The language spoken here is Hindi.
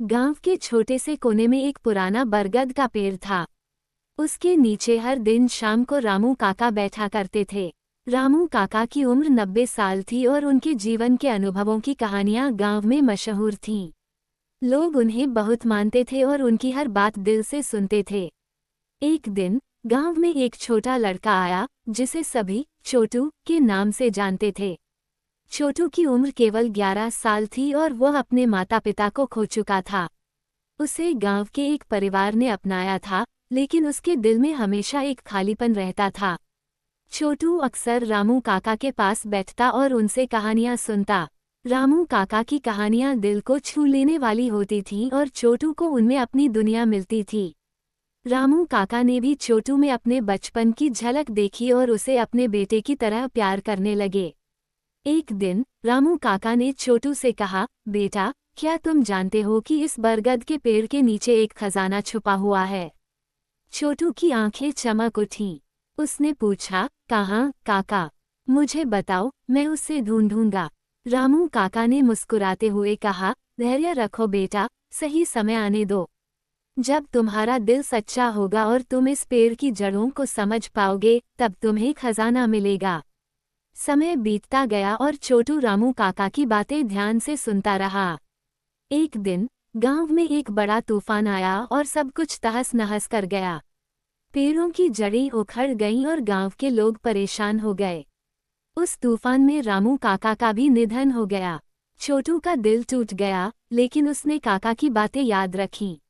गांव के छोटे से कोने में एक पुराना बरगद का पेड़ था। उसके नीचे हर दिन शाम को रामू काका बैठा करते थे। रामू काका की उम्र 90 साल थी और उनके जीवन के अनुभवों की कहानियां गांव में मशहूर थीं। लोग उन्हें बहुत मानते थे और उनकी हर बात दिल से सुनते थे। एक दिन गांव में एक छोटा लड़का आया, जिसे सभी छोटू के नाम से जानते थे। छोटू की उम्र केवल 11 साल थी और वह अपने माता पिता को खो चुका था। उसे गांव के एक परिवार ने अपनाया था, लेकिन उसके दिल में हमेशा एक खालीपन रहता था। छोटू अक्सर रामू काका के पास बैठता और उनसे कहानियां सुनता। रामू काका की कहानियां दिल को छू लेने वाली होती थीं और छोटू को उनमें अपनी दुनिया मिलती थी। रामू काका ने भी छोटू में अपने बचपन की झलक देखी और उसे अपने बेटे की तरह प्यार करने लगे। एक दिन रामू काका ने छोटू से कहा, बेटा, क्या तुम जानते हो कि इस बरगद के पेड़ के नीचे एक खजाना छुपा हुआ है? छोटू की आंखें चमक उठीं। उसने पूछा, कहाँ काका? मुझे बताओ, मैं उसे ढूंढूंगा। रामू काका ने मुस्कुराते हुए कहा, धैर्य रखो बेटा, सही समय आने दो। जब तुम्हारा दिल सच्चा होगा और तुम इस पेड़ की जड़ों को समझ पाओगे, तब तुम्हें खजाना मिलेगा। समय बीतता गया और छोटू रामू काका की बातें ध्यान से सुनता रहा। एक दिन गांव में एक बड़ा तूफान आया और सब कुछ तहस नहस कर गया। पेड़ों की जड़ें उखड़ गईं और गांव के लोग परेशान हो गए। उस तूफान में रामू काका का भी निधन हो गया। छोटू का दिल टूट गया, लेकिन उसने काका की बातें याद रखीं।